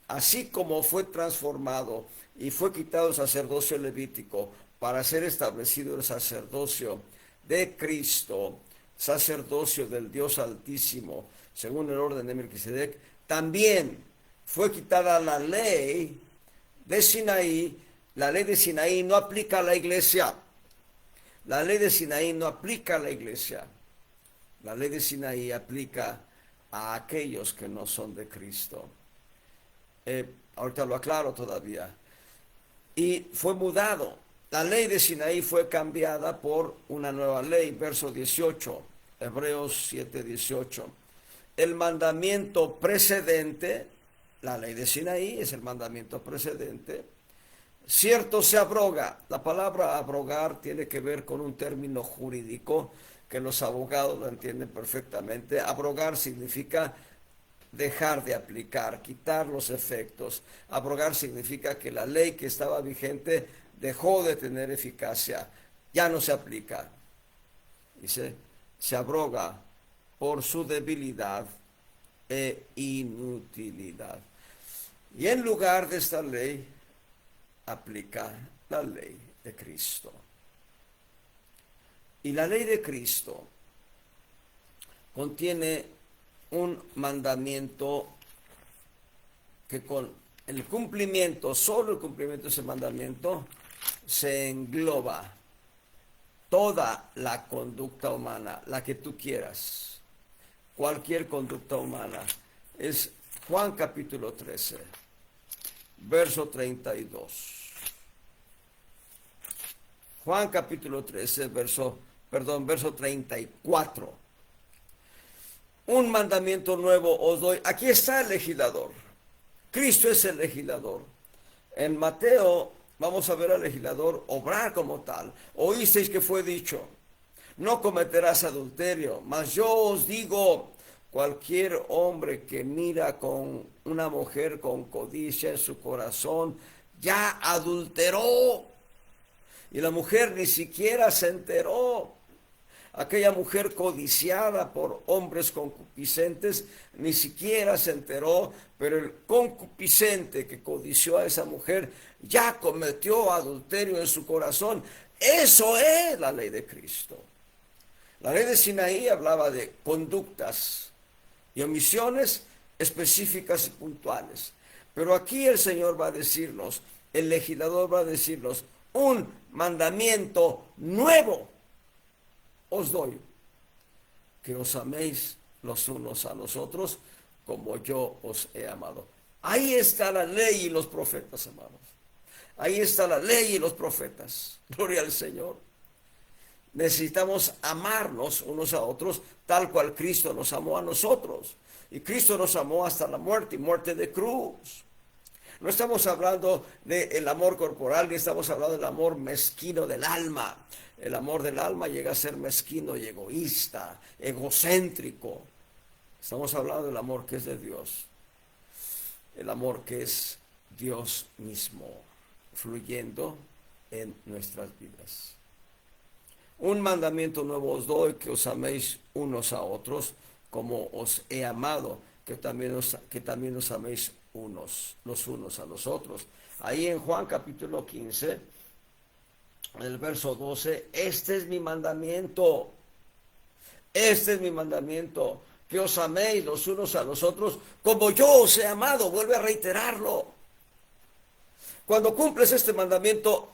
así como fue transformado y fue quitado el sacerdocio levítico para ser establecido el sacerdocio de Cristo, sacerdocio del Dios Altísimo, según el orden de Melquisedec, también fue quitada la ley de Sinaí. La ley de Sinaí no aplica a la iglesia. La ley de Sinaí no aplica a la iglesia. La ley de Sinaí aplica a aquellos que no son de Cristo. Ahorita lo aclaro todavía. Y fue mudado. La ley de Sinaí fue cambiada por una nueva ley, verso 18, Hebreos 7:18. El mandamiento precedente, la ley de Sinaí es el mandamiento precedente, cierto se abroga. La palabra abrogar tiene que ver con un término jurídico que los abogados lo entienden perfectamente. Abrogar significa dejar de aplicar, quitar los efectos. Abrogar significa que la ley que estaba vigente dejó de tener eficacia, ya no se aplica. Dice, se abroga por su debilidad e inutilidad. Y en lugar de esta ley, aplica la ley de Cristo. Y la ley de Cristo contiene un mandamiento que con el cumplimiento, solo el cumplimiento de ese mandamiento, se engloba toda la conducta humana, la que tú quieras, cualquier conducta humana. Es Juan capítulo 13, verso 32. Juan capítulo 13, verso 34. Un mandamiento nuevo os doy. Aquí está el legislador. Cristo es el legislador. En Mateo vamos a ver al legislador obrar como tal. Oísteis que fue dicho, no cometerás adulterio, mas yo os digo, cualquier hombre que mira con una mujer con codicia en su corazón, ya adulteró. Y la mujer ni siquiera se enteró. Aquella mujer codiciada por hombres concupiscentes ni siquiera se enteró, pero el concupiscente que codició a esa mujer ya cometió adulterio en su corazón. Eso es la ley de Cristo. La ley de Sinaí hablaba de conductas y omisiones específicas y puntuales. Pero aquí el Señor va a decirnos, el legislador va a decirnos, un mandamiento nuevo os doy, que os améis los unos a los otros como yo os he amado. Ahí está la ley y los profetas, amados. Ahí está la ley y los profetas. Gloria al Señor. Necesitamos amarnos unos a otros tal cual Cristo nos amó a nosotros. Y Cristo nos amó hasta la muerte y muerte de cruz. No estamos hablando del amor corporal, ni estamos hablando del amor mezquino del alma. El amor del alma llega a ser mezquino y egoísta, egocéntrico. Estamos hablando del amor que es de Dios. El amor que es Dios mismo, fluyendo en nuestras vidas. Un mandamiento nuevo os doy, que os améis unos a otros, como os he amado, que también os améis los unos a los otros. Ahí en Juan capítulo 15, en el verso 12, este es mi mandamiento, que os améis los unos a los otros, como yo os he amado. Vuelve a reiterarlo. Cuando cumples este mandamiento,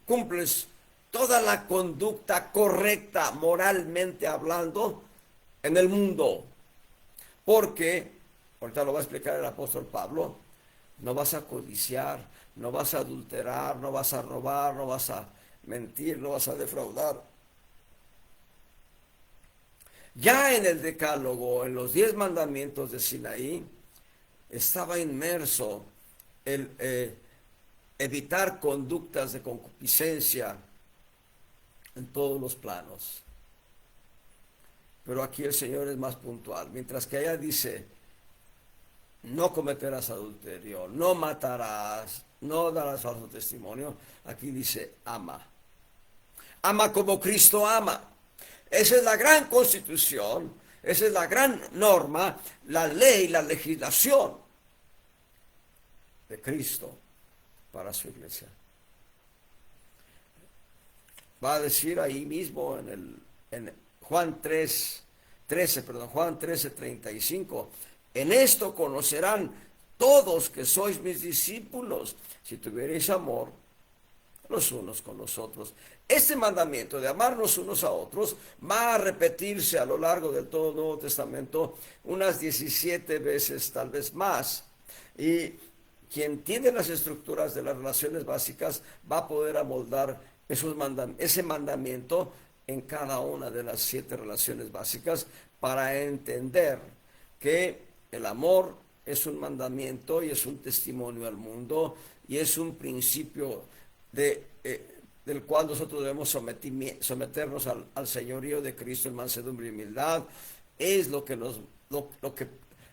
cumples toda la conducta correcta, moralmente hablando, en el mundo. Porque, ahorita lo va a explicar el apóstol Pablo, no vas a codiciar, no vas a adulterar, no vas a robar, no vas a mentir, no vas a defraudar. Ya en el Decálogo, en los 10 mandamientos de Sinaí, estaba inmerso el evitar conductas de concupiscencia en todos los planos. Pero aquí el Señor es más puntual. Mientras que allá dice, no cometerás adulterio, no matarás, no darás falso testimonio, aquí dice, ama. Ama como Cristo ama. Esa es la gran constitución, esa es la gran norma, la ley, la legislación. de Cristo para su iglesia. Va a decir ahí mismo en Juan 13:35, en esto conocerán todos que sois mis discípulos, si tuviereis amor los unos con los otros. Este mandamiento de amarnos unos a otros va a repetirse a lo largo de todo el Nuevo Testamento unas 17 veces, tal vez más. Y quien tiene las estructuras de las relaciones básicas va a poder amoldar ese mandamiento en cada una de las 7 relaciones básicas para entender que el amor es un mandamiento y es un testimonio al mundo y es un principio del cual nosotros debemos someternos al señorío de Cristo en mansedumbre y humildad. Es lo que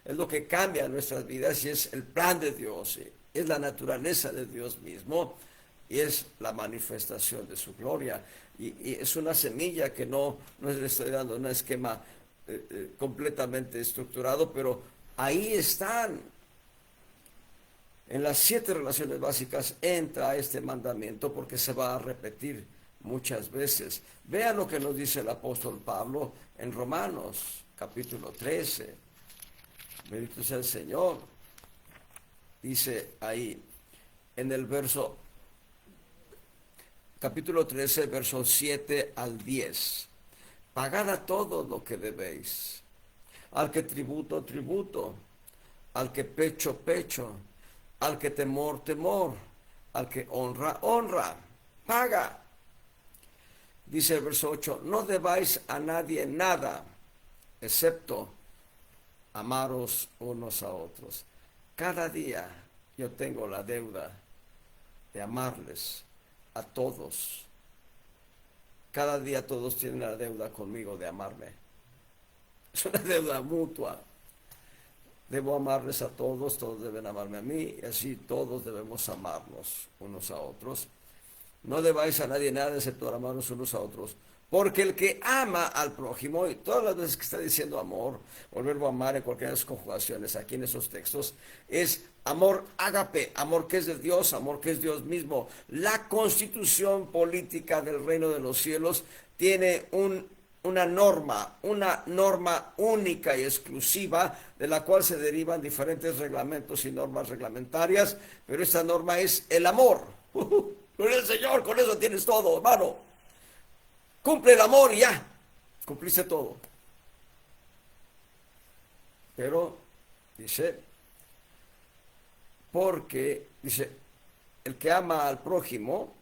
es lo que cambia nuestras vidas y es el plan de Dios, es la naturaleza de Dios mismo y es la manifestación de su gloria. Y es una semilla que no le estoy dando un esquema completamente estructurado, pero ahí están. En las 7 relaciones básicas entra este mandamiento porque se va a repetir muchas veces. Vean lo que nos dice el apóstol Pablo en Romanos, capítulo 13. Bendito sea el Señor. Dice ahí, en el capítulo 13, versos 7 al 10. Pagad a todos lo que debéis. Al que tributo, tributo. Al que pecho, pecho. Al que temor, temor. Al que honra, honra. Paga. Dice el verso 8, no debáis a nadie nada, excepto amaros unos a otros. Cada día yo tengo la deuda de amarles a todos. Cada día todos tienen la deuda conmigo de amarme. Es una deuda mutua. Debo amarles a todos, todos deben amarme a mí, y así todos debemos amarnos unos a otros. No debáis a nadie nada excepto amarnos unos a otros. Porque el que ama al prójimo, y todas las veces que está diciendo amor, o el verbo amar en cualquiera de las conjugaciones aquí en esos textos, es amor ágape, amor que es de Dios, amor que es Dios mismo. La constitución política del reino de los cielos tiene una norma única y exclusiva, de la cual se derivan diferentes reglamentos y normas reglamentarias, pero esta norma es el amor. Gloria al Señor, con eso tienes todo, hermano. Cumple el amor y ya, cumpliste todo. Pero, dice, el que ama al prójimo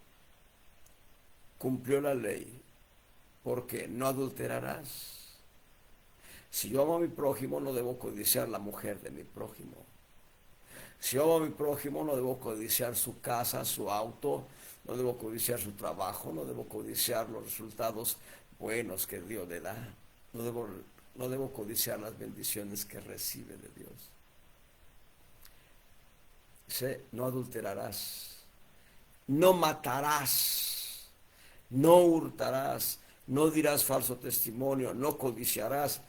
cumplió la ley, porque no adulterarás. Si yo amo a mi prójimo, no debo codiciar la mujer de mi prójimo. Si yo amo a mi prójimo, no debo codiciar su casa, su auto, no debo codiciar su trabajo, no debo codiciar los resultados buenos que Dios le da. No debo codiciar las bendiciones que recibe de Dios. Dice, no adulterarás, no matarás, no hurtarás, no dirás falso testimonio, no codiciarás.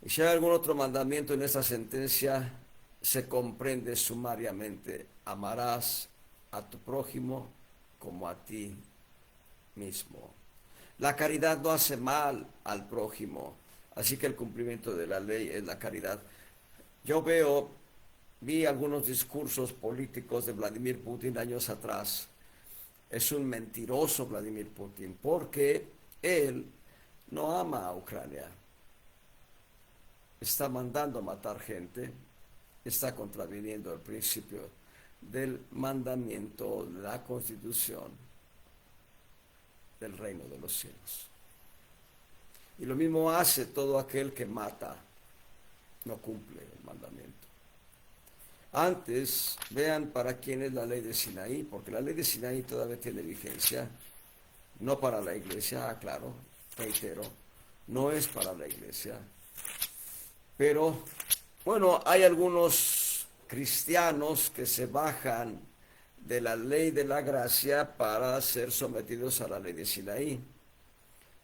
Y si hay algún otro mandamiento en esta sentencia, se comprende sumariamente: amarás a tu prójimo como a ti mismo. La caridad no hace mal al prójimo, así que el cumplimiento de la ley es la caridad. Yo vi algunos discursos políticos de Vladimir Putin años atrás. Es un mentiroso Vladimir Putin, porque él no ama a Ucrania. Está mandando a matar gente, está contraviniendo el principio del mandamiento de la Constitución del reino de los cielos. Y lo mismo hace todo aquel que mata, no cumple el mandamiento. Antes, vean para quién es la ley de Sinaí, porque la ley de Sinaí todavía tiene vigencia, no para la iglesia, claro, reitero, no es para la iglesia. Pero, bueno, hay algunos cristianos que se bajan de la ley de la gracia para ser sometidos a la ley de Sinaí.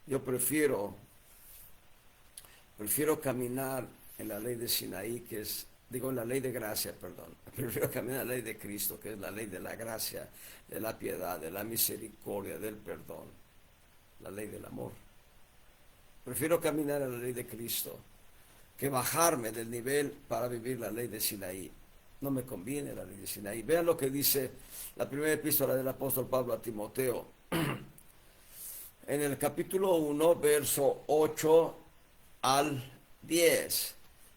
Yo prefiero caminar en la ley de Sinaí, que es digo en la ley de gracia, perdón, prefiero caminar en la ley de Cristo, que es la ley de la gracia, de la piedad, de la misericordia, del perdón, la ley del amor. Prefiero caminar en la ley de Cristo que bajarme del nivel para vivir la ley de Sinaí. No me conviene la ley de Sinaí. Vean lo que dice la primera epístola del apóstol Pablo a Timoteo. En el capítulo 1, verso 8 al 10.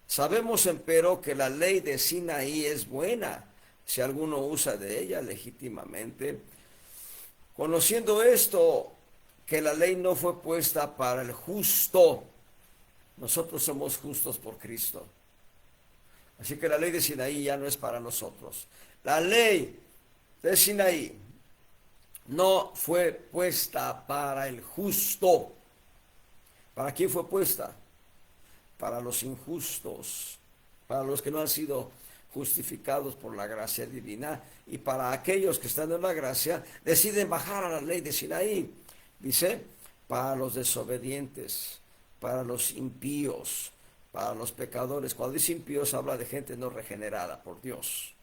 Sabemos, empero, que la ley de Sinaí es buena, si alguno usa de ella legítimamente. Conociendo esto, que la ley no fue puesta para el justo. Nosotros somos justos por Cristo. Así que la ley de Sinaí ya no es para nosotros. La ley de Sinaí no fue puesta para el justo. ¿Para quién fue puesta? Para los injustos, para los que no han sido justificados por la gracia divina, y para aquellos que estando en la gracia deciden bajar a la ley de Sinaí. Dice, para los desobedientes, para los impíos, para los pecadores. Cuando dice impíos habla de gente no regenerada por Dios.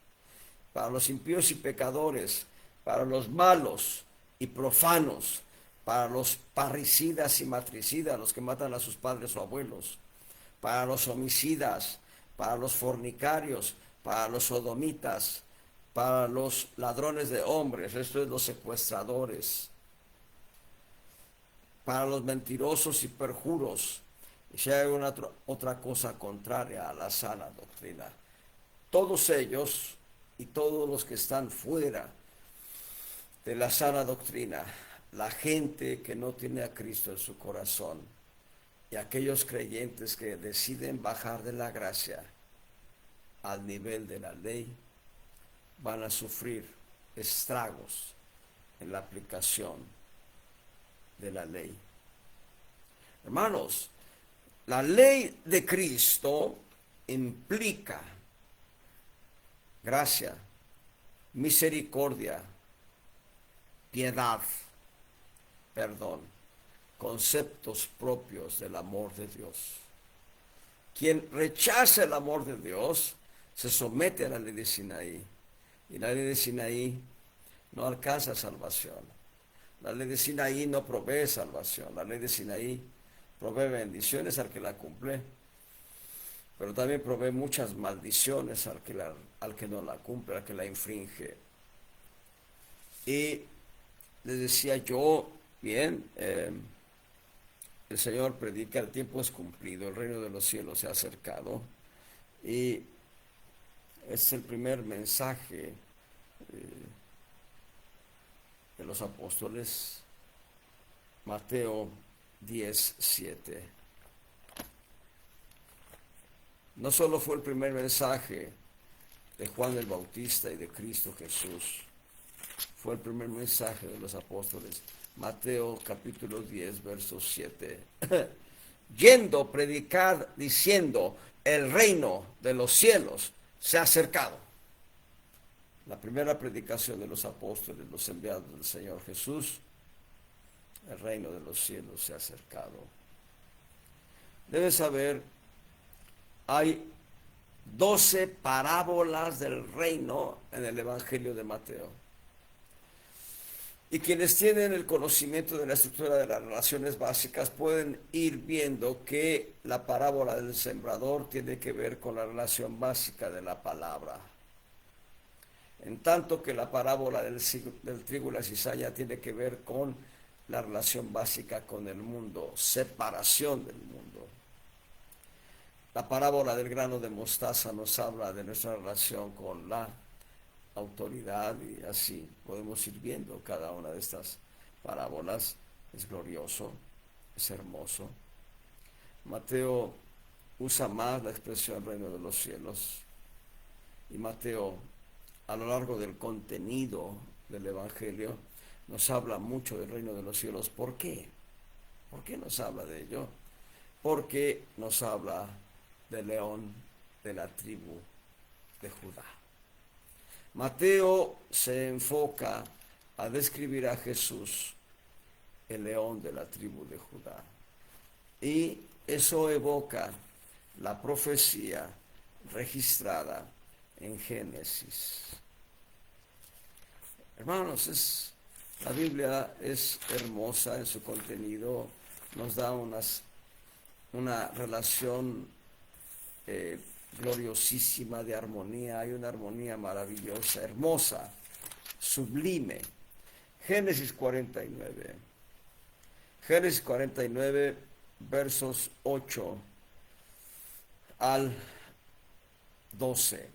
Para los impíos y pecadores, para los malos y profanos, para los parricidas y matricidas, los que matan a sus padres o abuelos, para los homicidas, para los fornicarios, para los sodomitas, para los ladrones de hombres, esto es los secuestradores, para los mentirosos y perjuros, y si hay alguna otra cosa contraria a la sana doctrina. Todos ellos y todos los que están fuera de la sana doctrina, la gente que no tiene a Cristo en su corazón y aquellos creyentes que deciden bajar de la gracia al nivel de la ley, van a sufrir estragos en la aplicación de la ley. Hermanos, la ley de Cristo implica gracia, misericordia, piedad, perdón, conceptos propios del amor de Dios. Quien rechaza el amor de Dios se somete a la ley de Sinaí, y la ley de Sinaí no alcanza salvación. La ley de Sinaí no provee salvación. La ley de Sinaí provee bendiciones al que la cumple, pero también provee muchas maldiciones al que no la cumple, al que la infringe. Y les decía yo, bien, el Señor predica, el tiempo es cumplido, el reino de los cielos se ha acercado, y es el primer mensaje de los apóstoles, Mateo 10:7. No solo fue el primer mensaje de Juan el Bautista y de Cristo Jesús, fue el primer mensaje de los apóstoles. Mateo capítulo 10, verso 7. Yendo, predicar, diciendo, el reino de los cielos se ha acercado. La primera predicación de los apóstoles, los enviados del Señor Jesús, el reino de los cielos se ha acercado. Debes saber, hay 12 parábolas del reino en el Evangelio de Mateo. Y quienes tienen el conocimiento de la estructura de las relaciones básicas pueden ir viendo que la parábola del sembrador tiene que ver con la relación básica de la palabra. En tanto que la parábola del trigo y la cizaña tiene que ver con la relación básica con el mundo, separación del mundo. La parábola del grano de mostaza nos habla de nuestra relación con la autoridad, y así podemos ir viendo cada una de estas parábolas. Es glorioso, es hermoso. Mateo usa más la expresión reino de los cielos, y Mateo a lo largo del contenido del Evangelio nos habla mucho del reino de los cielos. ¿Por qué? ¿Por qué nos habla de ello? Porque nos habla del león de la tribu de Judá. Mateo se enfoca a describir a Jesús, el león de la tribu de Judá. Y eso evoca la profecía registrada en Génesis. Hermanos, la Biblia es hermosa en su contenido, nos da una relación gloriosísima de armonía, hay una armonía maravillosa, hermosa, sublime. Génesis 49. Génesis 49, versos 8 al 12.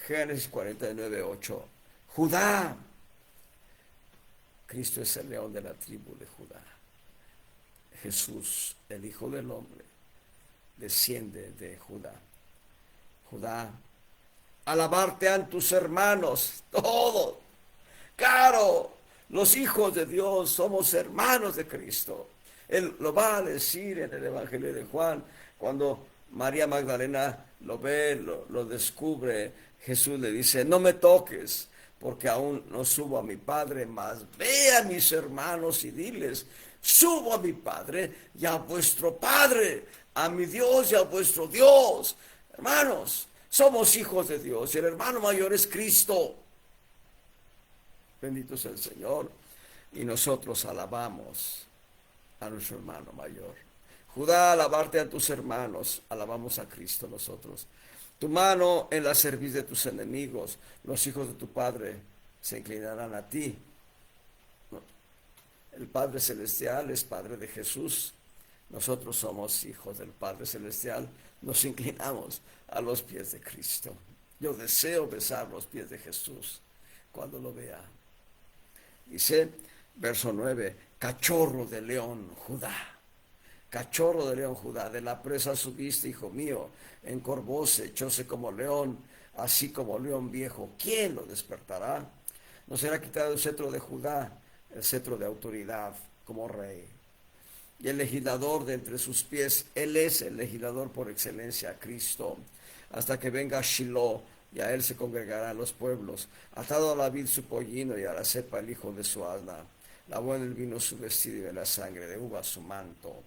Génesis 49, 8. Judá. Cristo es el león de la tribu de Judá. Jesús, el Hijo del Hombre, desciende de Judá. Judá, alabarte han tus hermanos, todos. Claro, los hijos de Dios somos hermanos de Cristo. Él lo va a decir en el Evangelio de Juan, cuando María Magdalena lo ve, lo descubre. Jesús le dice, no me toques, porque aún no subo a mi Padre, mas ve a mis hermanos y diles, subo a mi Padre y a vuestro Padre, a mi Dios y a vuestro Dios. Hermanos, somos hijos de Dios y el hermano mayor es Cristo. Bendito sea el Señor. Y nosotros alabamos a nuestro hermano mayor. Judá, alabarte a tus hermanos. Alabamos a Cristo nosotros. Tu mano en la cerviz de tus enemigos. Los hijos de tu Padre se inclinarán a ti. El Padre Celestial es Padre de Jesús. Nosotros somos hijos del Padre Celestial. Nos inclinamos a los pies de Cristo. Yo deseo besar los pies de Jesús cuando lo vea. Dice, verso 9, cachorro de león, Judá. Cachorro de león, Judá, de la presa subiste, hijo mío, encorvóse, echóse como león, así como león viejo. ¿Quién lo despertará? No será quitado el cetro de Judá, el cetro de autoridad como rey. Y el legislador de entre sus pies, él es el legislador por excelencia, Cristo, hasta que venga Shiloh, y a él se congregarán los pueblos. Atado a la vid su pollino y a la cepa el hijo de su asna. Lavó en el vino su vestido y en la sangre de uva su manto.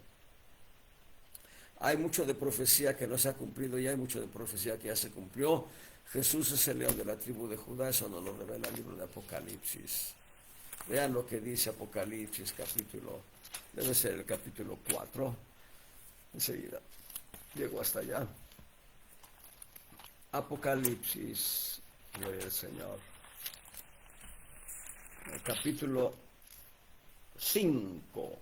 Hay mucho de profecía que no se ha cumplido y hay mucho de profecía que ya se cumplió. Jesús es el león de la tribu de Judá, eso nos lo revela el libro de Apocalipsis. Vean lo que dice Apocalipsis, debe ser el capítulo 4. Enseguida llego hasta allá. Apocalipsis, gloria al Señor. El capítulo 5.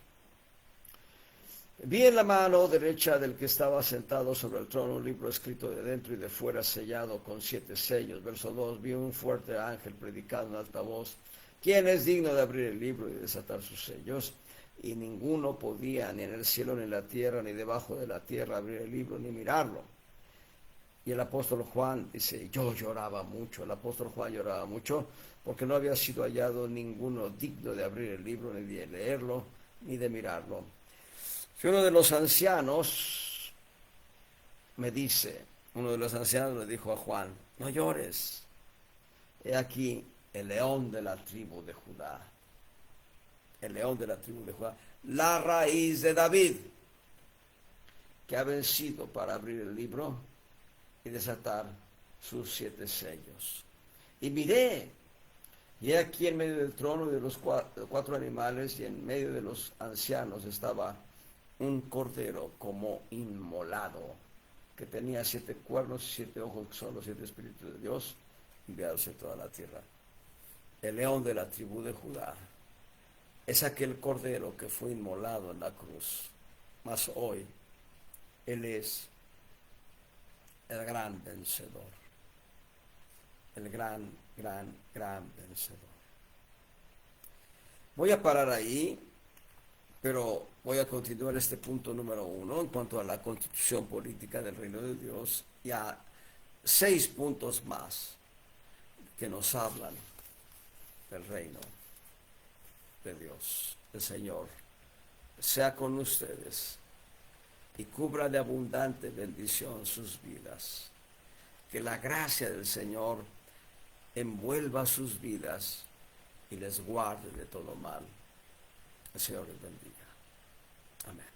Vi en la mano derecha del que estaba sentado sobre el trono un libro escrito de dentro y de fuera, sellado con 7 sellos. Verso 2. Vi un fuerte ángel predicando en alta voz. ¿Quién es digno de abrir el libro y desatar sus sellos? Y ninguno podía, ni en el cielo, ni en la tierra, ni debajo de la tierra, abrir el libro, ni mirarlo. Y el apóstol Juan dice, yo lloraba mucho. El apóstol Juan lloraba mucho porque no había sido hallado ninguno digno de abrir el libro, ni de leerlo, ni de mirarlo. Si uno de los ancianos me dice, uno de los ancianos le dijo a Juan, no llores, he aquí el león de la tribu de Judá, el león de la tribu de Judá, la raíz de David, que ha vencido para abrir el libro y desatar sus 7 sellos. Y miré, y aquí en medio del trono y de los 4 animales y en medio de los ancianos estaba un cordero como inmolado, que tenía 7 cuernos y 7 ojos, que son los 7 espíritus de Dios, enviados en toda la tierra. El león de la tribu de Judá es aquel cordero que fue inmolado en la cruz, mas hoy él es el gran vencedor, el gran vencedor. Voy a parar ahí, pero voy a continuar este punto número 1 en cuanto a la constitución política del reino de Dios y a 6 puntos más que nos hablan del reino de Dios. El Señor sea con ustedes y cubra de abundante bendición sus vidas. Que la gracia del Señor envuelva sus vidas y les guarde de todo mal. El Señor les bendiga. Amén.